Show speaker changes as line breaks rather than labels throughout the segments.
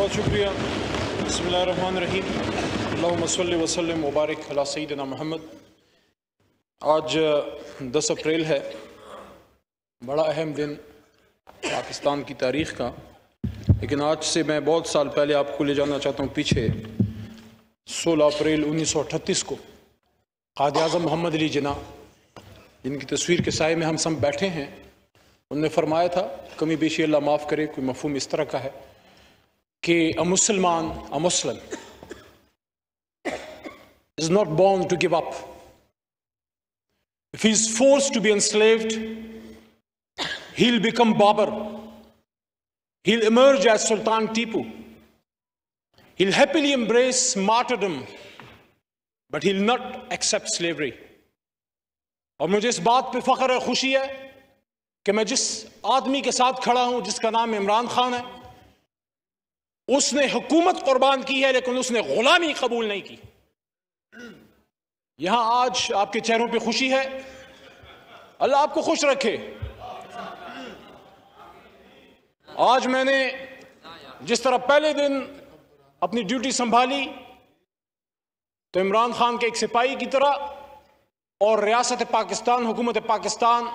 बहुत शुक्रिया। बिस्मिल्लाहिर्रहमानिर्रहीम। अल्लाहुम्मा सल्लि व सल्लिम व बारिक अला सय्यिदिना मोहम्मद। आज 10 अप्रैल है, बड़ा अहम दिन पाकिस्तान की तारीख़ का। लेकिन आज से मैं बहुत साल पहले आपको ले जाना चाहता हूँ पीछे। 16 अप्रैल 1938 को क़ायद आज़म मोहम्मद अली जिन्ना, जिनकी तस्वीर के साए में हम सब बैठे हैं, उन्होंने फरमाया था, कमी बेशी अल्लाह माफ़ करे, कोई मफ़हूम इस तरह का है कि अ मुस्लिम is not born to give up. If he is forced to be enslaved, he'll become Babur. He'll emerge as Sultan Tipu. He'll happily embrace martyrdom, but he'll not accept slavery. और मुझे इस बात पे फ़ख्र है, खुशी है कि मैं जिस आदमी के साथ खड़ा हूं, जिसका नाम इमरान खान है, उसने हुकूमत कुर्बान की है लेकिन उसने गुलामी कबूल नहीं की। यहां आज आपके चेहरों पे खुशी है, अल्लाह आपको खुश रखे। आज मैंने जिस तरह पहले दिन अपनी ड्यूटी संभाली तो इमरान खान के एक सिपाही की तरह और रियासत पाकिस्तान, हुकूमत पाकिस्तान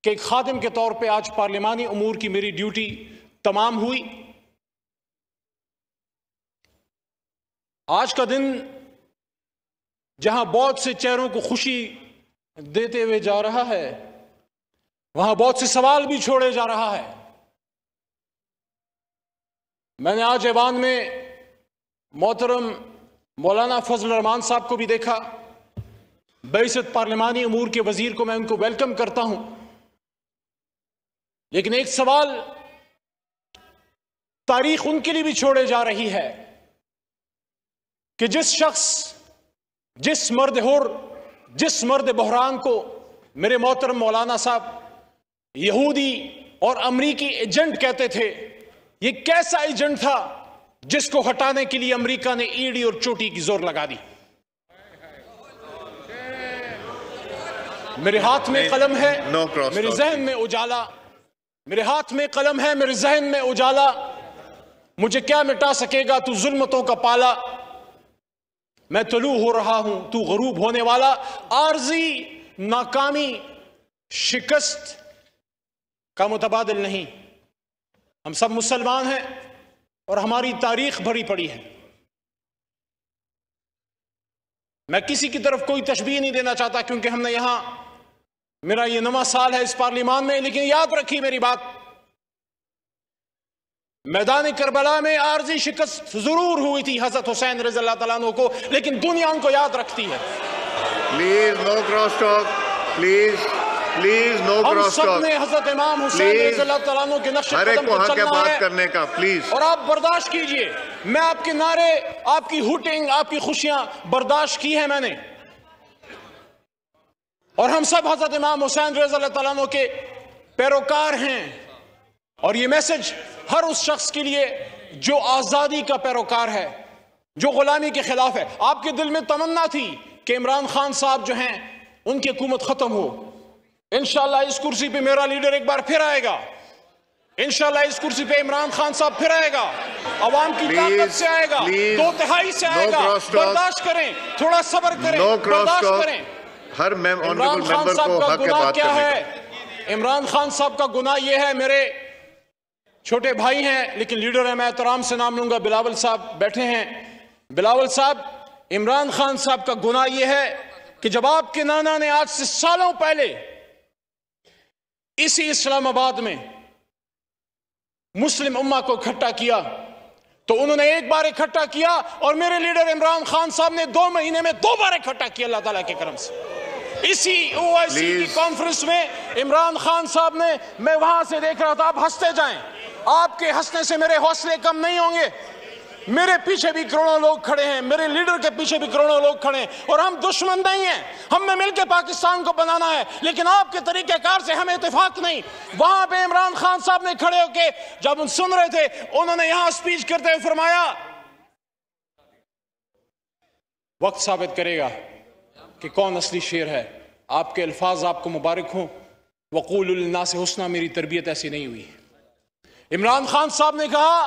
के एक खादिम के तौर पे आज पार्लिमानी उमूर की मेरी ड्यूटी तमाम हुई। आज का दिन जहां बहुत से चेहरों को खुशी देते हुए जा रहा है, वहां बहुत से सवाल भी छोड़े जा रहा है। मैंने आज ऐवान में मोहतरम मौलाना फजल रहमान साहब को भी देखा। बैसत पार्लिमानी उमूर के वजीर को मैं उनको वेलकम करता हूं, लेकिन एक सवाल तारीख उनके लिए भी छोड़े जा रही है कि जिस शख्स, जिस मर्द हुर, जिस मर्द बहरान को मेरे मोहतरम मौलाना साहब यहूदी और अमरीकी एजेंट कहते थे, ये कैसा एजेंट था जिसको हटाने के लिए अमेरिका ने ईडी और चोटी की जोर लगा दी। मेरे हाथ में कलम है, मेरे जहन में उजाला, मेरे हाथ में कलम है, मेरे जहन में उजाला। मुझे क्या मिटा सकेगा तू जुल्मतों का पाला। मैं तलू हो रहा हूं, तू गरूब होने वाला। आर्जी नाकामी शिकस्त का मुतबादिल नहीं। हम सब मुसलमान हैं और हमारी तारीख भरी पड़ी है। मैं किसी की तरफ कोई तशबीह नहीं देना चाहता क्योंकि हमने यहां, मेरा ये 9वां साल है इस पार्लिमान में, लेकिन याद रखिए मेरी बात, मैदान करबला में आर्जी शिकस्त जरूर हुई थी हजरत हुसैन रज़ी अल्लाह तआला अन्हु को, लेकिन दुनिया उनको याद रखती है।
Please no cross talk, please no cross talk.
हमने हजरत इमाम हुसैन रज़ी अल्लाह तआला अन्हु के नक्शे कदम पर चलना है
करने का प्लीज,
और आप बर्दाश्त कीजिए। मैं आपके नारे, आपकी हुटिंग, आपकी खुशियां बर्दाश्त की है मैंने, और हम सब हजरत इमाम हुसैन रज़ी अल्लाह तआला अन्हु के पैरोकार हैं। और ये मैसेज हर उस शख्स के लिए जो आजादी का पैरोकार है, जो गुलामी के खिलाफ है। आपके दिल में तमन्ना थी कि इमरान खान साहब जो हैं उनकी हुकूमत खत्म हो। इंशाअल्लाह इस कुर्सी पे मेरा लीडर एक बार फिर आएगा, इंशाअल्लाह इस कुर्सी पे इमरान खान साहब फिर आएगा, अवाम की ताकत से आएगा, 2/3 से आएगा। बर्दाश्त करें, थोड़ा सब्र करें, बर्दाश्त करें।
हर इमरान खान साहब का गुनाह क्या
है? इमरान खान साहब का गुनाह यह है, मेरे छोटे भाई हैं लेकिन लीडर है, मैं एहतराम से नाम लूंगा, बिलावल साहब बैठे हैं। बिलावल साहब, इमरान खान साहब का गुनाह यह है कि जब आपके नाना ने आज से सालों पहले इसी इस्लामाबाद में मुस्लिम उम्मा को इकट्ठा किया तो उन्होंने एक बार इकट्ठा किया और मेरे लीडर इमरान खान साहब ने 2 महीने में 2 बार इकट्ठा किया अल्लाह ताला के करम से। इसी OIC की कॉन्फ्रेंस में इमरान खान साहब ने, मैं वहां से देख रहा था, आप हंसते जाएं, आपके हंसने से मेरे हौसले कम नहीं होंगे। मेरे पीछे भी करोड़ों लोग खड़े हैं, मेरे लीडर के पीछे भी करोड़ों लोग खड़े हैं, और हम दुश्मन नहीं हैं, हमने मिलकर पाकिस्तान को बनाना है, लेकिन आपके तरीकेकार से हमें इत्तेफाक नहीं। वहां पे इमरान खान साहब ने खड़े होके जब उन सुन रहे थे, उन्होंने यहां स्पीच करते हुए फरमाया, वक्त साबित करेगा कि कौन असली शेर है। आपके अल्फाज आपको मुबारक हों। वक़ूलु लिन्नासि हुस्ना, मेरी तरबियत ऐसी नहीं हुई। इमरान खान साहब ने कहा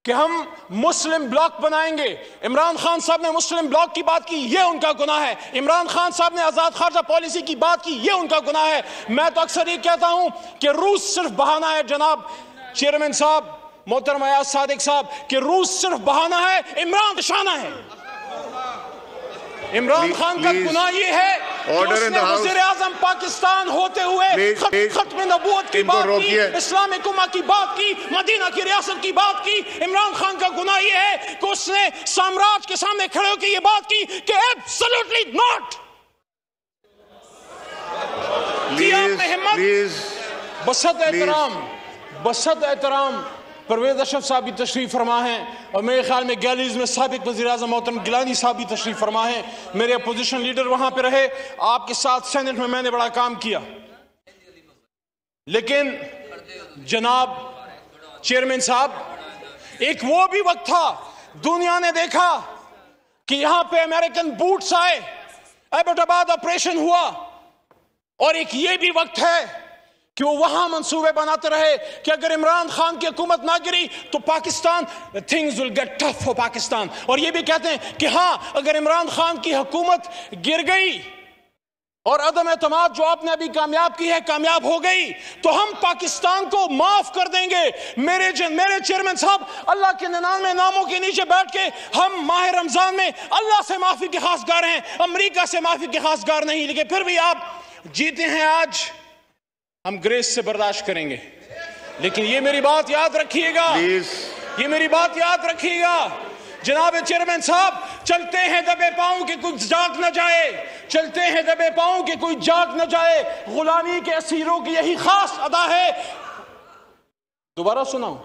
कि हम मुस्लिम ब्लॉक बनाएंगे। इमरान खान साहब ने मुस्लिम ब्लॉक की बात की, ये उनका गुनाह है। इमरान खान साहब ने आजाद खारजा पॉलिसी की बात की, ये उनका गुनाह है। मैं तो अक्सर ये कहता हूं कि रूस सिर्फ बहाना है। जनाब चेयरमैन साहब, मोहतरम अयाज सादिक साहब, कि रूस सिर्फ बहाना है, इमरान निशाना है। इमरान खान का गुनाह ये है कि उसने वज़ीर-ए-आज़म पाकिस्तान होते हुए खत्म नबूवत की बात की, इस्लामिक उम्मा की बात की, मदीना की रियासत की बात की। इमरान खान का गुनाह ये है कि उसने साम्राज्य के सामने खड़े होकर ये बात की कि एब्सोल्युटली नॉट। बसत एहतराम परवेज अशरफ साहब भी तशरीफ फरमा है, और मेरे ख्याल में गैलरीज में साबिक वज़ीर-ए-आज़म मोहतरम गिलानी साहब भी तशरीफ फरमा है। मेरे अपोजिशन लीडर वहां पे रहे, आपके साथ सेनेट में मैंने बड़ा काम किया। लेकिन जनाब चेयरमैन साहब, एक वो भी वक्त था, दुनिया ने देखा कि यहां पे अमेरिकन बूट्स आए, एबटाबाद ऑपरेशन हुआ, और एक ये भी वक्त है कि वो वहां मंसूबे बनाते रहे कि अगर इमरान खान की हुकूमत ना गिरी तो Pakistan, things will get tough for Pakistan. और ये भी कहते हैं कि हाँ, अगर इमरान खान की हुकूमत गिर गई और अदम एतमाद जो आपने अभी कामयाब की है कामयाब हो गई, तो हम पाकिस्तान को माफ कर देंगे। मेरे चेयरमैन साहब, अल्लाह के 99 नामों के नीचे बैठ के हम माह रमजान में अल्लाह से माफी के खासगार हैं, अमेरिका से माफी के खासगार नहीं। लेकिन फिर भी आप जीते हैं आज, हम ग्रेस से बर्दाश्त करेंगे। लेकिन ये मेरी बात याद रखिएगा, ये मेरी बात याद रखिएगा जनाब चेयरमैन साहब, चलते हैं दबे पांव के कुछ जाग न जाए, चलते हैं दबे पांव के कोई जाग न जाए। गुलामी के असीरों की यही खास अदा है। दोबारा सुनाओ,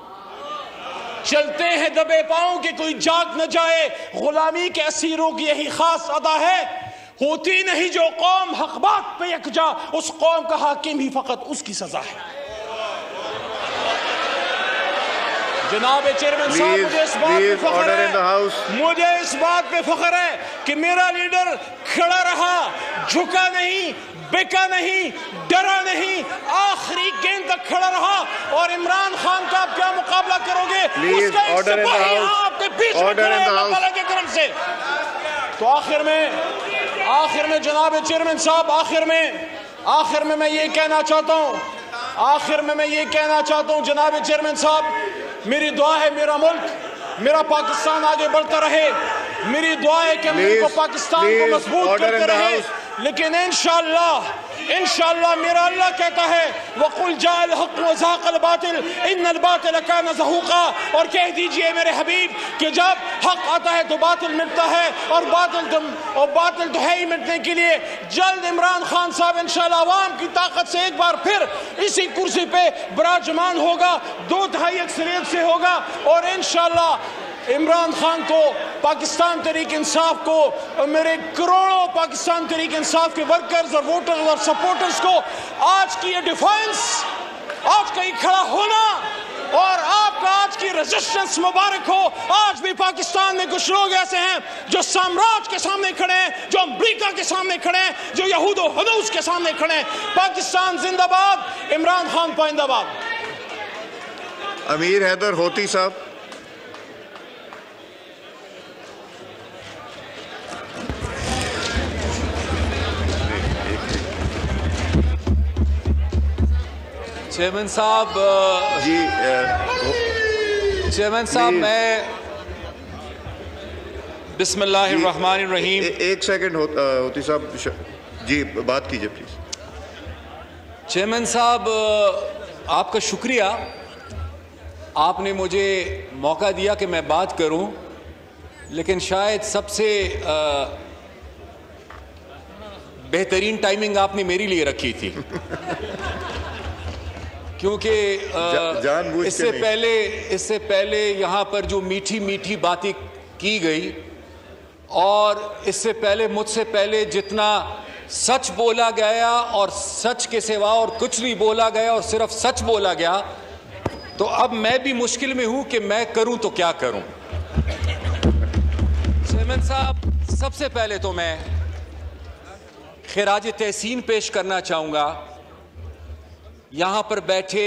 चलते हैं दबे पांव के कोई जाग न जाए, गुलामी के असीरों की यही खास अदा है। होती नहीं जो कौम हक बात पे यकजा, उस कौम का हाकिम ही फकत उसकी सजा है। जनाब चेयरमैन साहब, मुझे इस बात पे फख्र है, मुझे इस बात पे फख्र है कि मेरा लीडर खड़ा रहा, झुका नहीं, बिका नहीं, डरा नहीं, आखिरी गेंद तक खड़ा रहा। और इमरान खान का आप क्या मुकाबला करोगे? उसका एक सिपाही आपके बीच में खड़ा है अल्लाह के करम से। तो आखिर में जनाब चेयरमैन साहब, आखिर में मैं ये कहना चाहता हूं, जनाब चेयरमैन साहब, मेरी दुआ है मेरा मुल्क, मेरा पाकिस्तान आगे बढ़ता रहे। मेरी दुआ है कि मुल्क को, पाकिस्तान को मजबूत करते रहे। लेकिन इंशाअल्लाह मेरा अल्लाह कहता है, वकुल जाअल हक़ व ज़ाक़ल बातिल इन्नल बातिल कान ज़हूक़ा। और कह दीजिए मेरे हबीब कि जब हक आता है तो बातिल मिटता है, और बातिल तो है ही मिटने के लिए। जल्द इमरान खान साहब इंशाअल्लाह अवाम की ताकत से एक बार फिर इसी कुर्सी पे विराजमान होगा, 2/3 अक्सरियत से होगा। और इंशाअल्लाह इमरान खान को, पाकिस्तान तहरीक इंसाफ को, मेरे करोड़ों पाकिस्तान तहरीक इंसाफ के वर्कर्स और वोटर्स और सपोर्टर्स को आज की ये डिफेंस, आज का ये खड़ा होना और आपका आज की रेजिस्टेंस मुबारक हो। आज भी पाकिस्तान में कुछ लोग ऐसे हैं जो साम्राज्य के सामने खड़े हैं, जो अमेरिका के सामने खड़े हैं, जो यहूद और हनूस के सामने खड़े हैं। पाकिस्तान जिंदाबाद, इमरान खान पाइंदाबाद।
अमीर हैदर होती साहब।
चेयरमैन साहब
जी,
चेयरमैन साहब, मैं बिस्मिल्लाहिर्रहमानिर्रहीम।
एक सेकंड होती साहब जी, बात कीजिए प्लीज।
चेयरमैन साहब, आपका शुक्रिया, आपने मुझे मौका दिया कि मैं बात करूं। लेकिन शायद सबसे बेहतरीन टाइमिंग आपने मेरे लिए रखी थी क्योंकि इससे पहले यहाँ पर जो मीठी मीठी बातें की गई, और इससे पहले, मुझसे पहले जितना सच बोला गया और सच के सिवा और कुछ नहीं बोला गया और सिर्फ सच बोला गया, तो अब मैं भी मुश्किल में हूं कि मैं करूं तो क्या करूं। चेयरमैन साहब, सबसे पहले तो मैं खिराज तहसीन पेश करना चाहूंगा यहाँ पर बैठे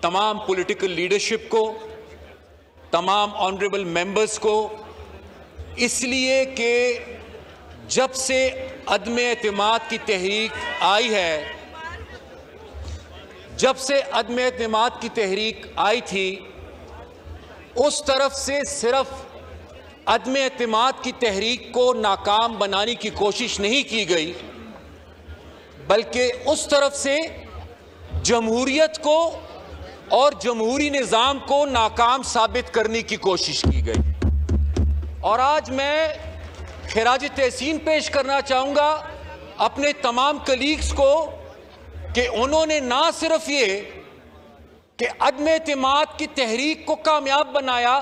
तमाम पॉलिटिकल लीडरशिप को, तमाम ऑनरेबल मेंबर्स को, इसलिए कि जब से अदम एतमाद की तहरीक आई है, जब से अदम एतमाद की तहरीक आई थी, उस तरफ से सिर्फ अदम एतमाद की तहरीक को नाकाम बनाने की कोशिश नहीं की गई, बल्कि उस तरफ से जमहूरियत को और जमहूरी निज़ाम को नाकाम साबित करने की कोशिश की गई। और आज मैं खिराज तहसीन पेश करना चाहूँगा अपने तमाम कलीग्स को कि उन्होंने ना सिर्फ ये कि अदम एतमाद की तहरीक को कामयाब बनाया,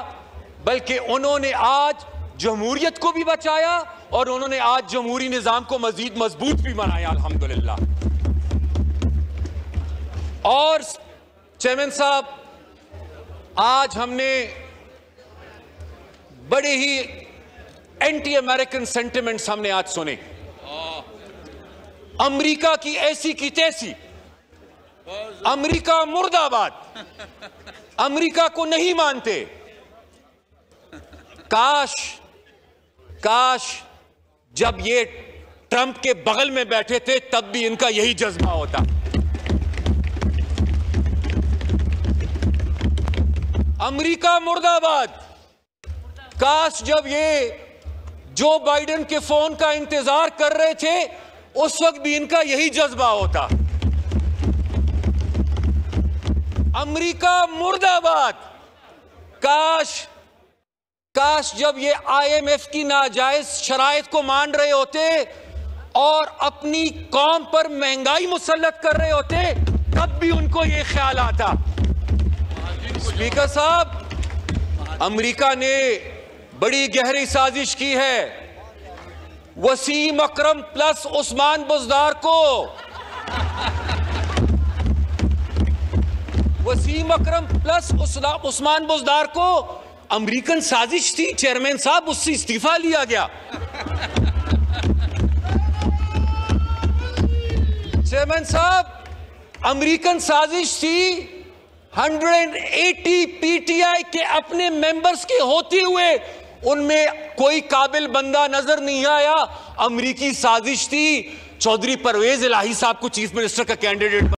बल्कि उन्होंने आज जमहूरियत को भी बचाया और उन्होंने आज जमहूरी निज़ाम को मजीद मजबूत भी बनाया, अल्हम्दुलिल्लाह। और चेयरमैन साहब, आज हमने बड़े ही एंटी अमेरिकन सेंटिमेंट्स हमने आज सुने। अमेरिका की ऐसी की तैसी, अमेरिका मुर्दाबाद, अमेरिका को नहीं मानते। काश जब ये ट्रंप के बगल में बैठे थे तब भी इनका यही जज्बा होता। अमेरिका मुर्दाबाद। काश जब ये जो बाइडेन के फोन का इंतजार कर रहे थे उस वक्त भी इनका यही जज्बा होता। अमेरिका मुर्दाबाद। काश जब ये IMF की नाजायज शराइत को मान रहे होते और अपनी कौम पर महंगाई मुसल्लत कर रहे होते तब भी उनको ये ख्याल आता। स्पीकर साहब, अमेरिका ने बड़ी गहरी साजिश की है। वसीम अकरम प्लस उस्मान बुज़दार को, वसीम अकरम प्लस उस्मान बुज़दार को अमेरिकन साजिश थी चेयरमैन साहब, उससे इस्तीफा लिया गया। चेयरमैन साहब, अमेरिकन साजिश थी। 180 PTI के अपने मेंबर्स के होते हुए उनमें कोई काबिल बंदा नजर नहीं आया। अमेरिकी साजिश थी चौधरी परवेज इलाही साहब को चीफ मिनिस्टर का कैंडिडेट